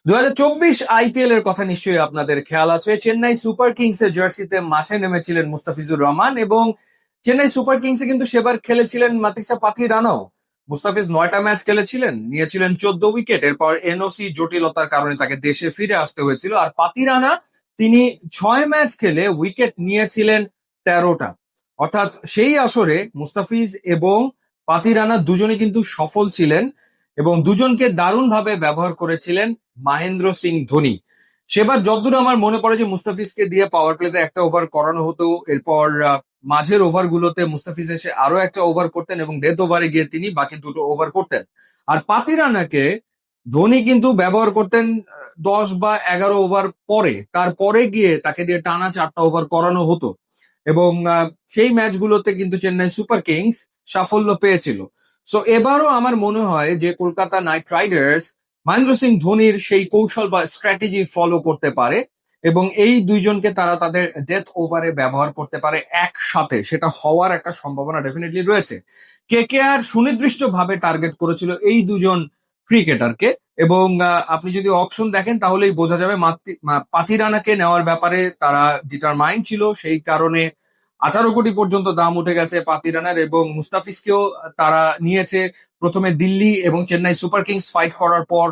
2024 IPL এর কথা নিশ্চয়ই আপনাদের খেয়াল আছে। চেন্নাই সুপার কিংস এর জার্সিতে মাঠে নেমেছিলেন মুস্তাফিজুর রহমান এবং চেন্নাই সুপার কিংসে কিন্তু সেবার খেলেছিলেন মাতিসা পাথিরানাও। মুস্তাফিজ 9টা ম্যাচ খেলেছিলেন, নিয়েছিলেন 14 উইকেট। এরপর এনওসি জটিলতার কারণে তাকে দেশে ফিরে আসতে হয়েছিল। আর পাতিরানা তিনি 6 ম্যাচ খেলে উইকেট নিয়েছিলেন 13টা। অর্থাৎ সেই আসরে মুস্তাফিজ এবং পাতিরানা দুজনে কিন্তু সফল ছিলেন এবং দুজনকে দারুণভাবে ব্যবহার করেছিলেন মহেন্দ্র সিং ধোনি। সেবার যতদূর আমার মনে পড়ে যে মুস্তাফিজকে দিয়ে পাওয়ার প্লেতে একটা ওভার করানো হতো, এরপর মাঝের ওভার গুলোতে মুস্তাফিজ এসে আরো একটা ওভার করতেন এবং ডেথ ওভারে গিয়ে তিনি বাকি দুটো ওভার করতেন। আর পাতিরানাকে ধোনি কিন্তু ব্যবহার করতেন 10 বা 11 ওভার পরে, তারপরে গিয়ে তাকে দিয়ে টানা 4টা ওভার করানো হতো এবং সেই ম্যাচগুলোতে কিন্তু চেন্নাই সুপার কিংস সাফল্য পেয়েছিল। সো এবারও আমার মনে হয় যে কলকাতা নাইট রাইডার্স মহেন্দ্র সিং ধোনির সেই কৌশল বা স্ট্র্যাটেজি ফলো করতে পারে এবং এই দুইজনকে তারা তাদের ডেথ ওভারে ব্যবহার করতে পারে একসাথে। সেটা হওয়ার একটা সম্ভাবনা ডেফিনেটলি রয়েছে। কেকেআর সুনির্দিষ্ট ভাবে টার্গেট করেছিল এই দুজন ক্রিকেটারকে এবং আপনি যদি অপশন দেখেন তাহলেই বোঝা যাবে পাতিরানাকে নেওয়ার ব্যাপারে তারা ডিটারমাইন্ড ছিল। সেই কারণে 18 কোটি পর্যন্ত দাম উঠে গেছে পাতিরানার এবং মুস্তাফিজকেও তারা নিয়েছে। প্রথমে দিল্লি এবং চেন্নাই সুপার কিংস ফাইট করার পর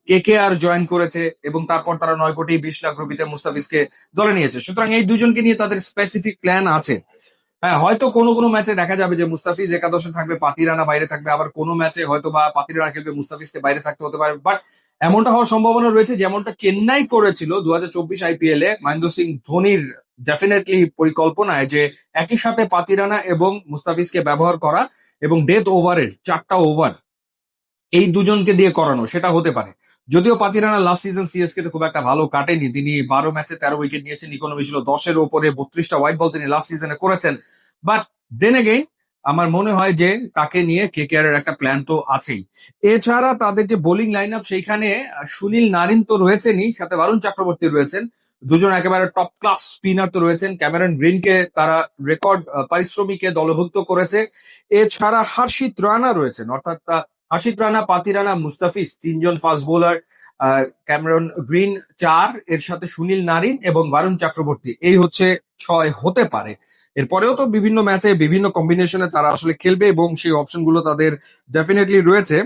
কেকেআর জয়েন করেছে এবং তারপর তারা 9 কোটি 20 লাখ রুপিতে মুস্তাফিজকে দলে নিয়েছে। সুতরাং এই দুজনকে নিয়ে তাদের স্পেসিফিক প্ল্যান আছে। হ্যাঁ, হয়তো কোনো কোনো ম্যাচে দেখা যাবে যে মুস্তাফিজ একাদশে থাকবে, পাতিরানা বাইরে থাকবে, আবার কোনো ম্যাচে হয়তো বা পাতিরানা খেলবে, মুস্তাফিজকে বাইরে থাকতে হতে পারে। বাট এমনটা হওয়ার সম্ভাবনা রয়েছে যেমনটা চেন্নাই করেছিল 2024 আইপিএল এ মহেন্দ্র সিং ধোনির ডেফিনেটলি পরিকল্পনায়, যে একই সাথে পাতিরানা এবং মুস্তাফিজকে ব্যবহার করা এবং ডেথ ওভারের 4টা ওভার এই দুজনকে দিয়ে করানো, সেটা হতে পারে। যদিও পাতিরানা লাস্ট সিজন সিএসকে তে খুব একটা ভালো কাটেনি, তিনি 12 ম্যাচে 13 উইকেট নিয়েছেন, ইকোনমি ছিল 10-এর ওপরে, 32টা হোয়াইট বল তিনি লাস্ট সিজনে করেছেন। বাট দেন এগেইন আমার মনে হয় যে তাকে নিয়ে কেকেআর এর একটা প্ল্যান তো আছেই। এছাড়া তাদের যে বোলিং লাইন আপ সেইখানে সুনীল নারিন তো রয়েছেনই, সাথে বারুণ চক্রবর্তী রয়েছেন, দুজন একেবারে টপ ক্লাস স্পিনার তো রয়েছেন। ক্যামেরন গ্রিনকে তারা রেকর্ড পারিশ্রমিকে দলভুক্ত করেছে। এছাড়া হর্ষিত রানা রয়েছেন, অর্থাৎ আশিক রানা, পাতি রানা, মুস্তাফিজ, তিনজন ফাস্ট বোলার, ক্যামেরন গ্রিন 4, এর সাথে সুনীল নারিন এবং বারুণ চক্রবর্তী, এই হচ্ছে 6 হতে পারে। এরপরেও তো বিভিন্ন ম্যাচে বিভিন্ন কম্বিনেশনে তারা আসলে খেলবে এবং সেই অপশন গুলো তাদের ডেফিনেটলি রয়েছে।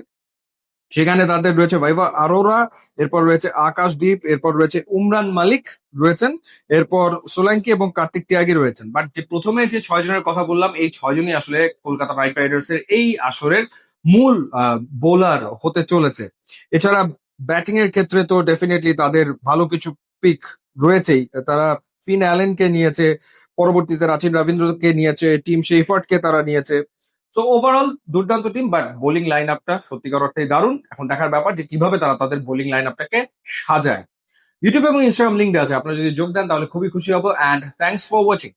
সেখানে তাদের রয়েছে ভাইভা আরোরা, এরপর রয়েছে আকাশদীপ, এরপর রয়েছে উমরান মালিক রয়েছেন, এরপর সোলাঙ্কি এবং কার্তিক ত্যাগী রয়েছেন। বাট যে প্রথমে যে 6 জনের কথা বললাম, এই 6জনই আসলে কলকাতা নাইট রাইডার্স এর এই আসরের মূল বোলার হতে চলেছে। এছাড়া ব্যাটিং এর ক্ষেত্রে তো ডেফিনেটলি তাদের ভালো কিছু পিক রয়েছেই। তারা ফিন অ্যালেনকে নিয়েছে, পরবর্তীতে রাচিন রবীন্দ্রকে নিয়েছে, টিম শেফার্ডকে তারা নিয়েছে। সো ওভারঅল দুর্দান্ত টিম, বাট বোলিং লাইন আপটা সত্যিকার অর্থে দারুণ। এখন দেখার ব্যাপার যে কিভাবে তারা তাদের বোলিং লাইন আপটাকে সাজায়। ইউটিউব এবং ইনস্টাগ্রাম লিঙ্ক দেওয়া আছে, আপনারা যদি যোগ দেন তাহলে খুবই খুশি হবো। And thanks for watching.